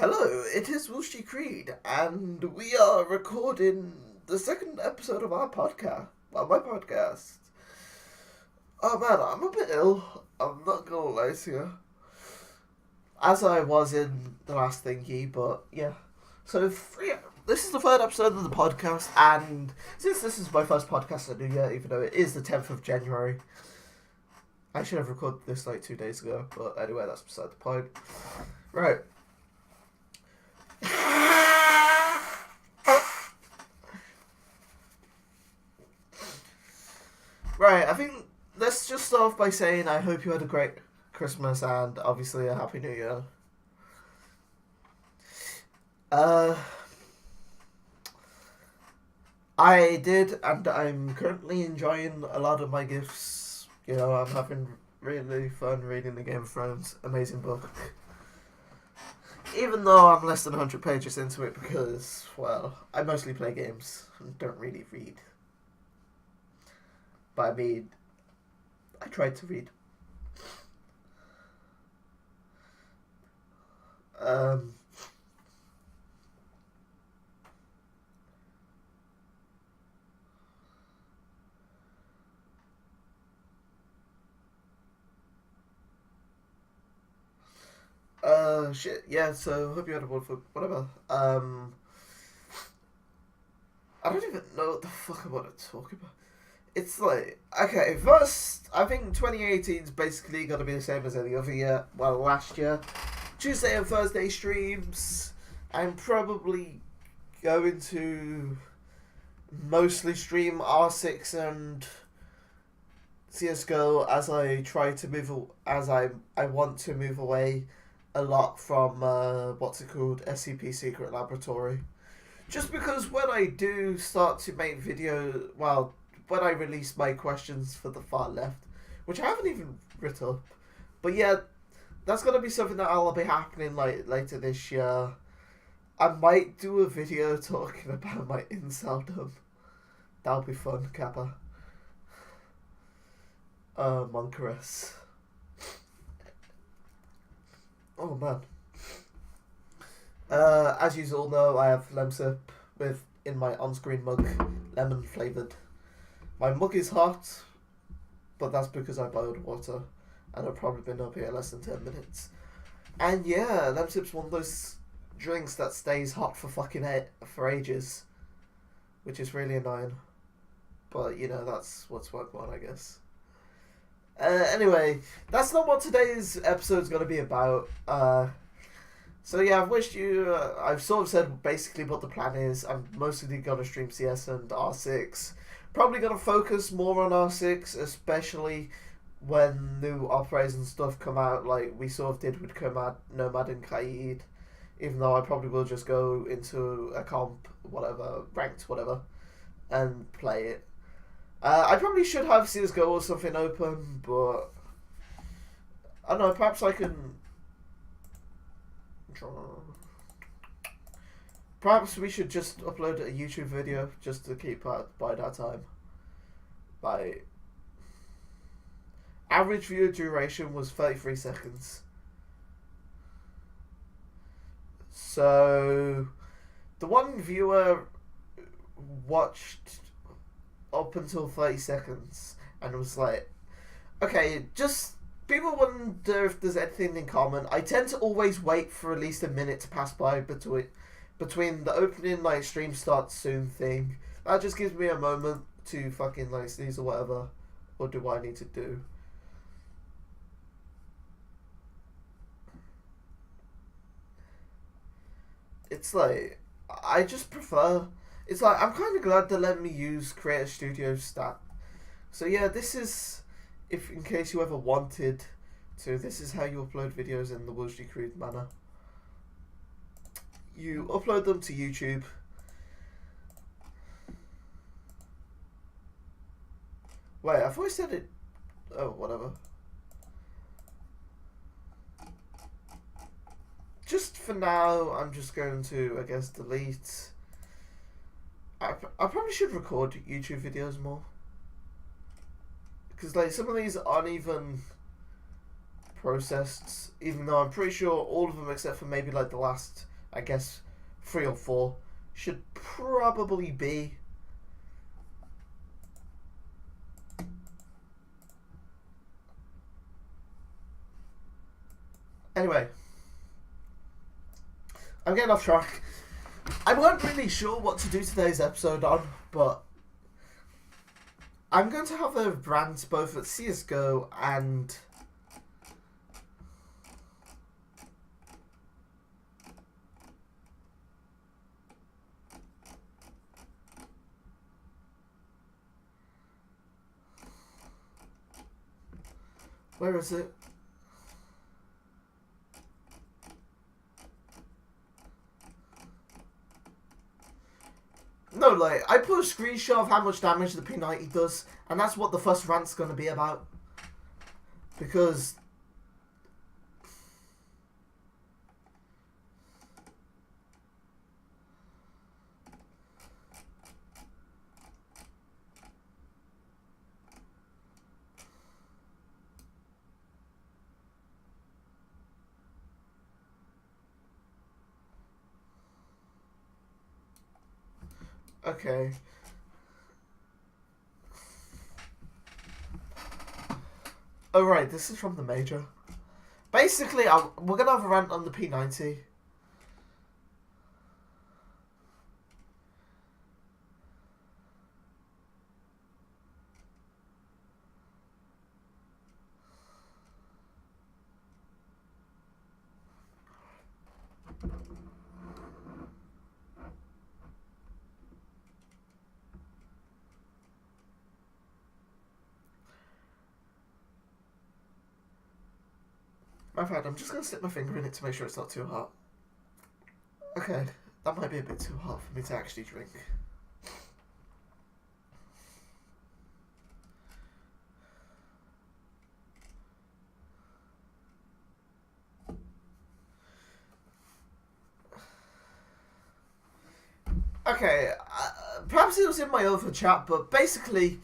Hello, it is Willsgcreed, and we are recording the second episode of our podcast. Well, my podcast. Oh man, I'm a bit ill. I'm not gonna lie to you. As I was in the last thingy, but yeah. So, this is the third episode of the podcast, and since this is my first podcast of the new year, even though it is the 10th of January, I should have recorded this like 2 days ago, but anyway, that's beside the point. Right. Right, I think let's just start off by saying I hope you had a great Christmas and obviously a Happy New Year. Uh, I did, and I'm currently enjoying a lot of my gifts. You know, I'm having really fun reading the Game of Thrones. Amazing book. Even though I'm less than 100 pages into it because, well, I mostly play games and don't really read. But I mean, I tried to read. Um, shit, yeah, so hope you had a wonderful, whatever. I don't even know what the fuck I want to talk about. It's like, okay, first, I think 2018 is basically going to be the same as any other year. Well, last year. Tuesday and Thursday streams. I'm probably going to mostly stream R6 and CSGO as I try to move, as I want to move away a lot from, what's it called, SCP Secret Laboratory. Just because when I do start to make video, well, when I release my questions for the far left, which I haven't even written up, but yeah, that's gonna be something that I'll be happening like later this year. I might do a video talking about my inceldom. That'll be fun, Kappa. Monkerus. Oh man. As you all know, I have Lemsip with in my on-screen mug, lemon flavoured. My mug is hot, but that's because I boiled water, and I've probably been up here less than 10 minutes. And yeah, Lemsip's one of those drinks that stays hot for for ages, which is really annoying. But you know, that's what's work on, I guess. Anyway, that's not what today's episode's going to be about. So yeah, I've wished you. I've sort of said basically what the plan is. I'm mostly gonna stream CS and R6. Probably gonna focus more on R6, especially when new operas and stuff come out, like we sort of did with Nomad and Kaid. Even though I probably will just go into a comp, whatever, ranked, whatever, and play it. I probably should have CSGO or something open, but I don't know. Perhaps I can. Perhaps we should just upload a YouTube video just to keep by that time. By average view duration was 33 seconds. So the one viewer watched up until 30 seconds and was like, okay, just people wonder if there's anything in common. I tend to always wait for at least a minute to pass by between the opening like stream starts soon thing. That just gives me a moment to fucking like sneeze or whatever. What do I need to do? It's like I just prefer. It's like I'm kind of glad they let me use Creator Studio stat. So yeah, this is, if in case you ever wanted to, this is how you upload videos in the Willsgcreed manner. You upload them to YouTube. Wait, I thought I said it. Oh, whatever. Just for now, I'm just going to, I guess, delete. I probably should record YouTube videos more. Because, like, some of these aren't even processed, even though I'm pretty sure all of them except for maybe like the last, I guess, 3 or 4 should probably be. Anyway, I'm getting off track. I weren't really sure what to do today's episode on, but I'm going to have a rant both at CSGO and where is it? No, like, I put a screenshot of how much damage the P90 does, and that's what the first rant's going to be about. Because okay. Oh right, this is from the major. Basically, we're gonna have a rant on the P90. My bad, I'm just gonna stick my finger in it to make sure it's not too hot. Okay, that might be a bit too hot for me to actually drink. Okay, perhaps it was in my other chat, but basically,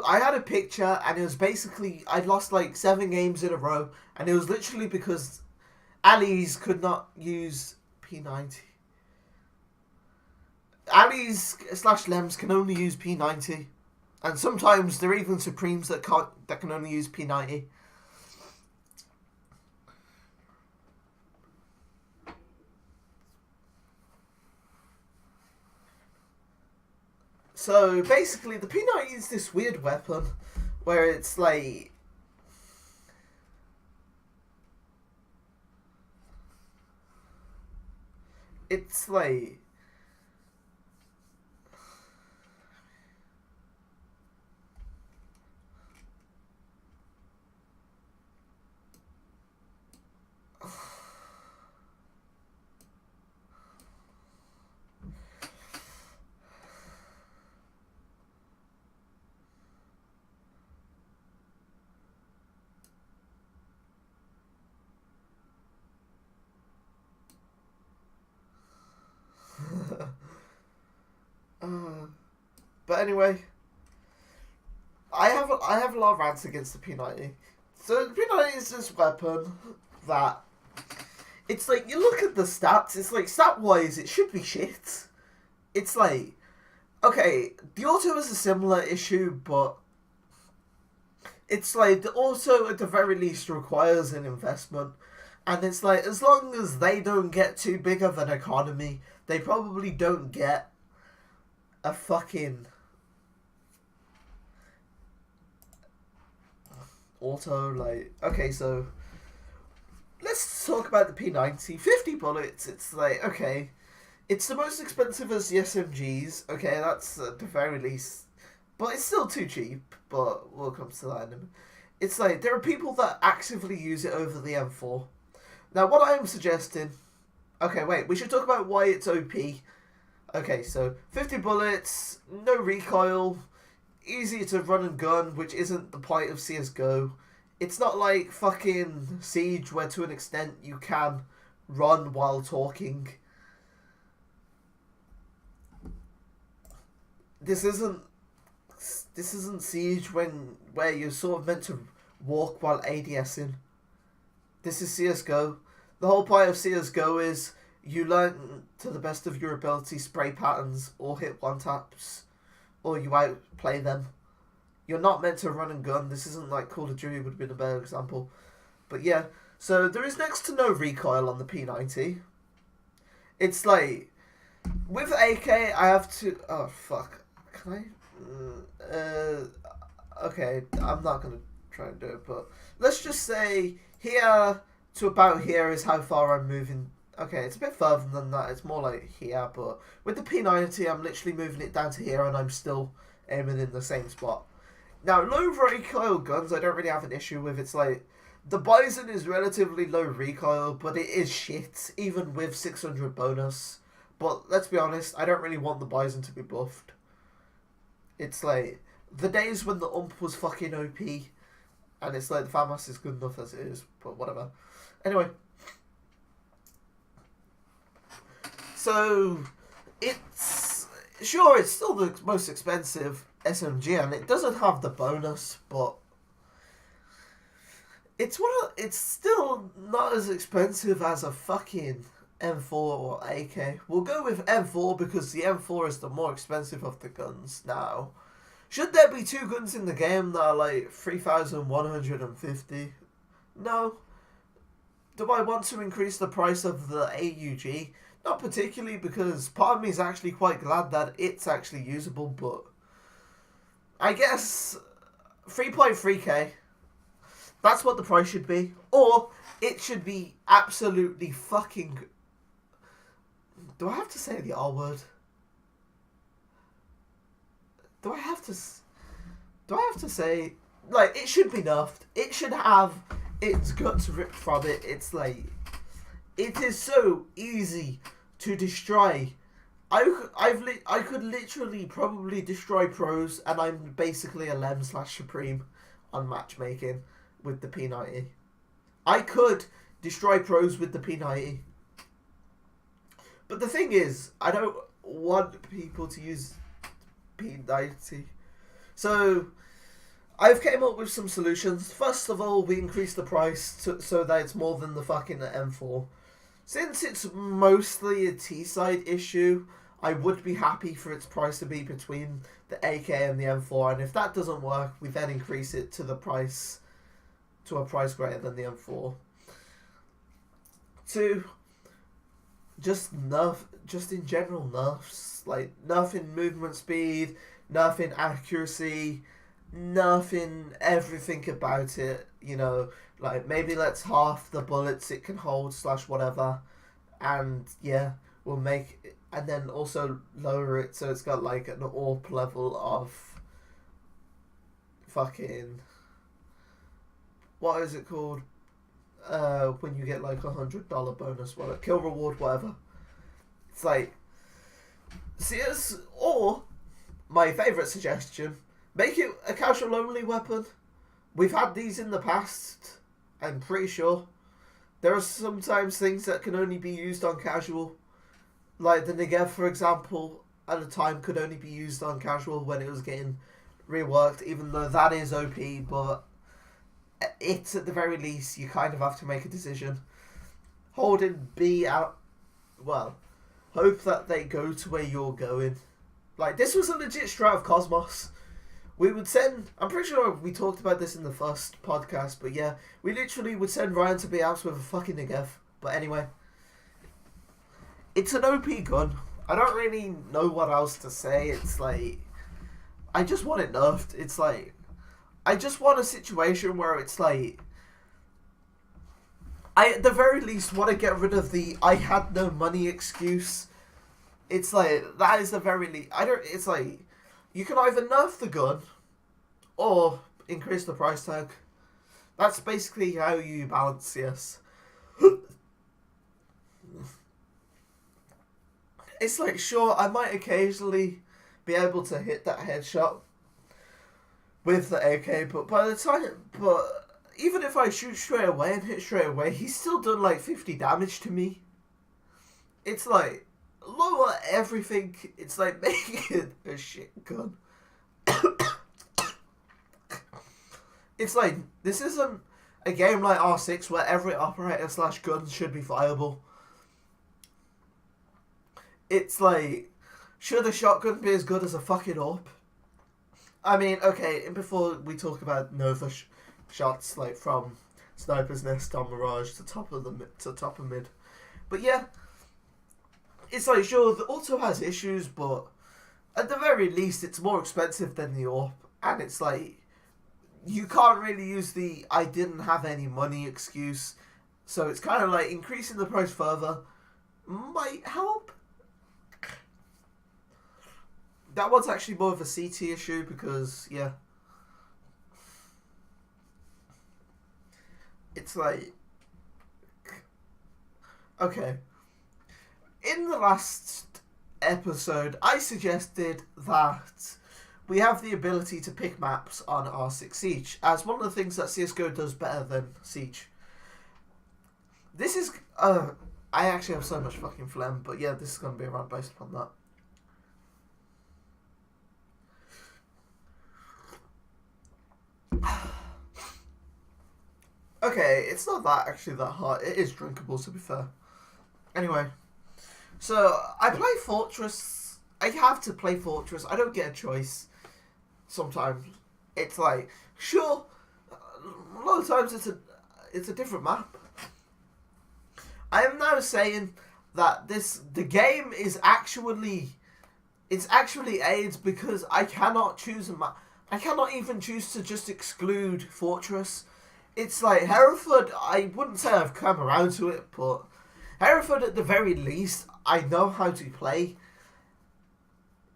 I had a picture, and it was basically, I'd lost like 7 games in a row, and it was literally because Allies could not use P90. Allies / Lems can only use P90, and sometimes there are even Supremes that can only use P90. So basically, the P90 is this weird weapon where it's like, it's like, but anyway, I have a lot of rants against the P90. So the P90 is this weapon that, it's like, you look at the stats, it's like, stat-wise, it should be shit. It's like, okay, the auto is a similar issue, but it's like, the auto at the very least requires an investment. And it's like, as long as they don't get too big of an economy, they probably don't get a fucking auto. Like, okay, so let's talk about the P90. 50 bullets, it's like, okay, it's the most expensive as the SMGs. Okay, that's at the very least, but it's still too cheap. But we'll come to that in a minute. It's like, there are people that actively use it over the M4. Now, what I'm suggesting, okay, wait, we should talk about why it's OP. Okay, so 50 bullets, no recoil, easy to run and gun, which isn't the point of CSGO. It's not like fucking Siege, where to an extent you can run while talking. This isn't Siege where you're sort of meant to walk while ADSing. This is CSGO. The whole point of CSGO is you learn to the best of your ability spray patterns or hit one-taps, or you outplay them. You're not meant to run and gun. This isn't like Call of Duty would have been a better example. But yeah, so there is next to no recoil on the P90. It's like, with AK, I have to... Oh, fuck. Can I... okay, I'm not going to try and do it, but let's just say here to about here is how far I'm moving. Okay, it's a bit further than that. It's more like here, but with the P90, I'm literally moving it down to here, and I'm still aiming in the same spot. Now, low recoil guns, I don't really have an issue with. It's like, the Bison is relatively low recoil, but it is shit, even with 600 bonus. But let's be honest, I don't really want the Bison to be buffed. It's like, the days when the ump was fucking OP, and it's like, the FAMAS is good enough as it is, but whatever. Anyway. So, it's... Sure, it's still the most expensive SMG, and it doesn't have the bonus, but... It's still not as expensive as a fucking M4 or AK. We'll go with M4 because the M4 is the more expensive of the guns now. Should there be two guns in the game that are like 3,150? No. Do I want to increase the price of the AUG? Not particularly, because part of me is actually quite glad that it's actually usable, but I guess 3.3k. That's what the price should be. Or it should be absolutely fucking... Do I have to say the R word? Do I have to say... Like, it should be nerfed. It should have its guts ripped from it. It's like... It is so easy to destroy. I could literally probably destroy pros, and I'm basically a Lem/Supreme on matchmaking with the P90. I could destroy pros with the P90. But the thing is, I don't want people to use P90. So, I've came up with some solutions. First of all, we increase the price so that it's more than the fucking M4. Since it's mostly a T-side issue, I would be happy for its price to be between the AK and the M4. And if that doesn't work, we then increase it to a price greater than the M4. 2, just in general nerfs. Like, nerf in movement speed, nerf in accuracy, nerf in everything about it, you know. Like, maybe let's half the bullets it can hold / whatever. And, yeah, we'll make it, and then also lower it so it's got, like, an AWP level of fucking... What is it called? When you get like $100 bonus, whatever, kill reward, whatever. It's like, or my favourite suggestion, make it a casual only weapon. We've had these in the past, I'm pretty sure. There are sometimes things that can only be used on casual. Like the Negev, for example, at a time could only be used on casual when it was getting reworked, even though that is OP, but it's at the very least, you kind of have to make a decision. Holding B out, well, hope that they go to where you're going. Like, this was a legit strat of Cosmos. We would send, I'm pretty sure we talked about this in the first podcast, but yeah, we literally would send Ryan to B outs with a fucking Negev. But anyway, it's an OP gun. I don't really know what else to say. It's like, I just want it nerfed. It's like, I just want a situation where it's like, I at the very least want to get rid of the I had no money excuse. It's like, that is the very least. It's like, you can either nerf the gun or increase the price tag. That's basically how you balance CS. It's like, sure, I might occasionally be able to hit that headshot with the AK, but even if I shoot straight away and hit straight away, he's still done like 50 damage to me. It's like, lower everything. It's like making it a shit gun. It's like, this isn't a game like R6 where every operator / gun should be viable. It's like, should a shotgun be as good as a fucking AWP? I mean, okay, before we talk about Nova shots like from Sniper's Nest on Mirage to top of mid, but yeah, it's like, sure, the auto has issues, but at the very least, it's more expensive than the AWP, and it's like, you can't really use the I didn't have any money excuse, so it's kind of like increasing the price further might help. That one's actually more of a CT issue because, yeah, it's like, okay, in the last episode, I suggested that we have the ability to pick maps on R6 Siege as one of the things that CSGO does better than Siege. This is, I actually have so much fucking phlegm, but yeah, this is going to be around based upon that. Okay, it's not that actually that hard. It is drinkable, to be fair. Anyway, so I play Fortress. I have to play Fortress. I don't get a choice. Sometimes it's like, sure, a lot of times it's a different map. I am now saying that the game is actually AIDS because I cannot choose a map. I cannot even choose to just exclude Fortress. It's like Hereford, I wouldn't say I've come around to it, but Hereford at the very least, I know how to play.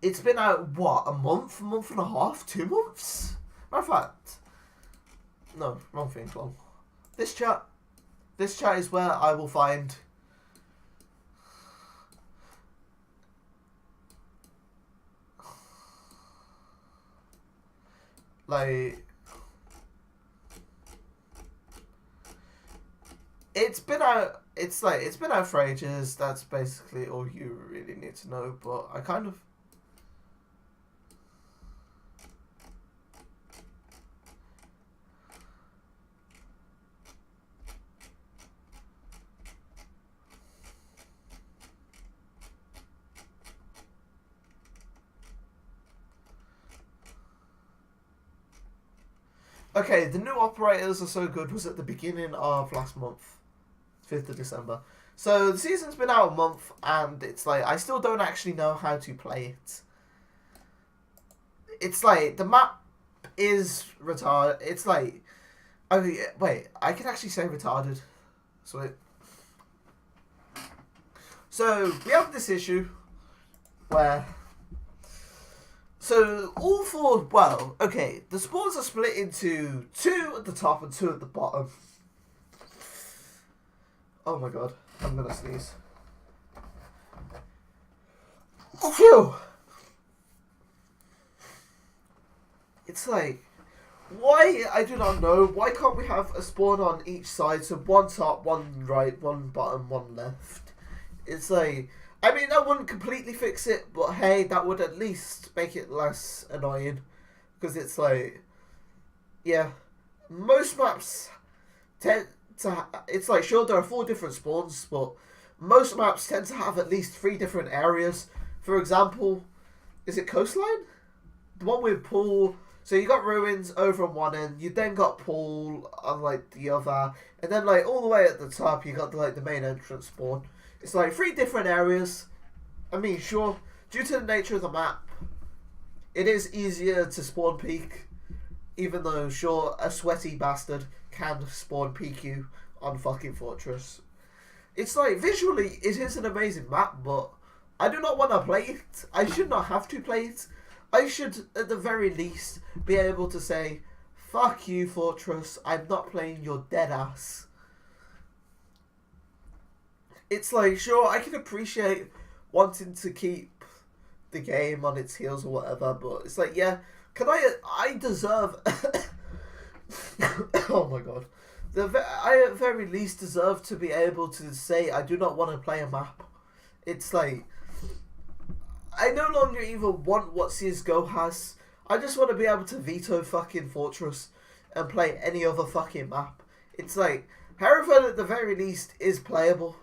It's been out, what, a month and a half, 2 months? Matter of fact, no, wrong thing, wrong. This chat is where I will find like, it's been out for ages. That's basically all you really need to know, but I kind of, okay, the new operators are so good was at the beginning of last month. 5th of December. So the season's been out a month, and it's like, I still don't actually know how to play it. It's like, the map is retarded. It's like, okay, wait, I can actually say retarded. Sweet. So, we have this issue where, so all four, well, okay, the spawns are split into 2 at the top and 2 at the bottom. Oh my god, I'm gonna sneeze. Phew! It's like, why, I do not know, why can't we have a spawn on each side, so 1 top, 1 right, 1 bottom, 1 left? It's like, I mean, that wouldn't completely fix it, but hey, that would at least make it less annoying. Because it's like, yeah, most maps tend to, it's like, sure, there are 4 different spawns, but most maps tend to have at least 3 different areas. For example, is it Coastline? The one with pool. So you got ruins over on one end, you then got pool on like the other, and then like all the way at the top you got the main entrance spawn. It's like 3 different areas. I mean, sure, due to the nature of the map, it is easier to spawn peek, even though, sure, a sweaty bastard can spawn peek you on fucking Fortress. It's like, visually, it is an amazing map, but I do not want to play it. I should not have to play it. I should, at the very least, be able to say, fuck you, Fortress, I'm not playing your dead ass. It's like, sure, I can appreciate wanting to keep the game on its heels or whatever, but it's like, yeah, I deserve, oh my god, I at very least deserve to be able to say I do not want to play a map. It's like, I no longer even want what CSGO has. I just want to be able to veto fucking Fortress and play any other fucking map. It's like Hereford at the very least is playable.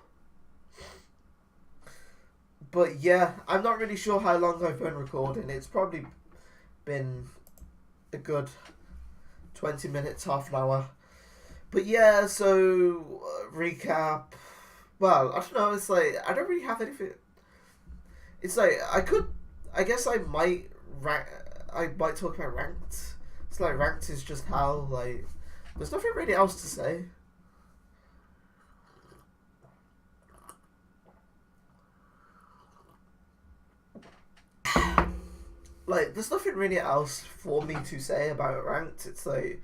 But yeah, I'm not really sure how long I've been recording. It's probably been a good 20 minutes, half an hour. But yeah, so recap. Well, I don't know. It's like I don't really have anything. It's like I guess I might talk about ranked. It's like ranked is just how like there's nothing really else to say. Like there's nothing really else for me to say about ranked. It's like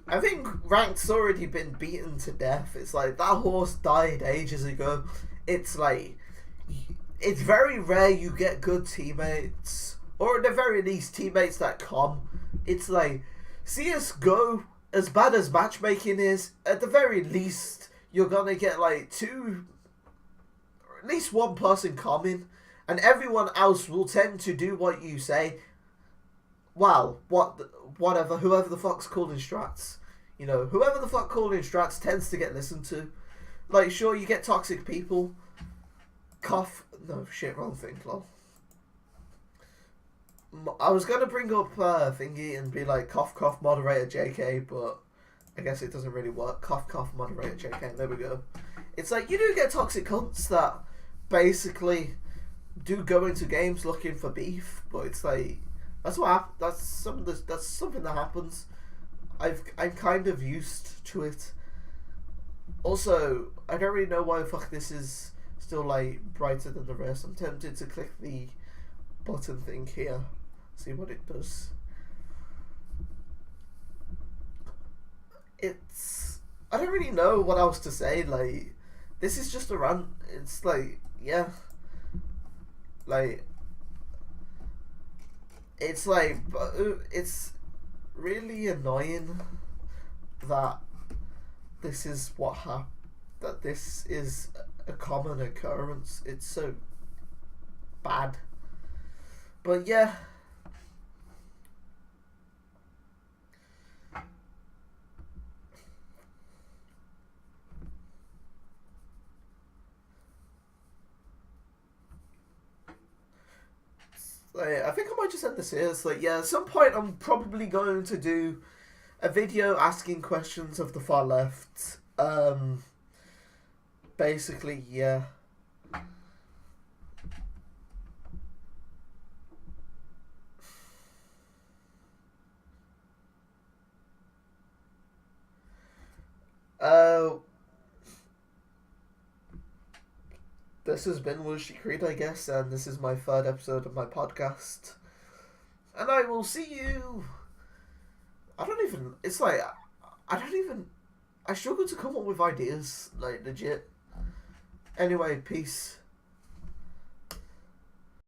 I think ranked's already been beaten to death. It's like that horse died ages ago. It's like it's very rare you get good teammates, or at the very least teammates that come. It's like CS:GO, as bad as matchmaking is, at the very least you're gonna get like two, or at least one person coming, and everyone else will tend to do what you say. Well, whatever, whoever the fuck's calling strats. You know, whoever the fuck calling strats tends to get listened to. Like, sure, you get toxic people. Cough. No, shit, wrong thing, lol. I was gonna bring up thingy and be like, cough, cough, moderator JK, but I guess it doesn't really work. Cough, cough, moderator JK. There we go. It's like, you do get toxic cunts that basically do go into games looking for beef, but it's like, that's something that happens. I'm kind of used to it. Also, I don't really know why the fuck this is still like brighter than the rest. I'm tempted to click the button thing here, see what it does. I don't really know what else to say. Like, this is just a rant. It's like, yeah, like it's really annoying that this is that this is a common occurrence. It's so bad. But yeah. I think I might just end this here. It's like, yeah, at some point I'm probably going to do a video asking questions of the far left. Basically, yeah. This has been Willsgcreed, I guess, and this is my third episode of my podcast. And I will see you. I struggle to come up with ideas, like, legit. Anyway, peace.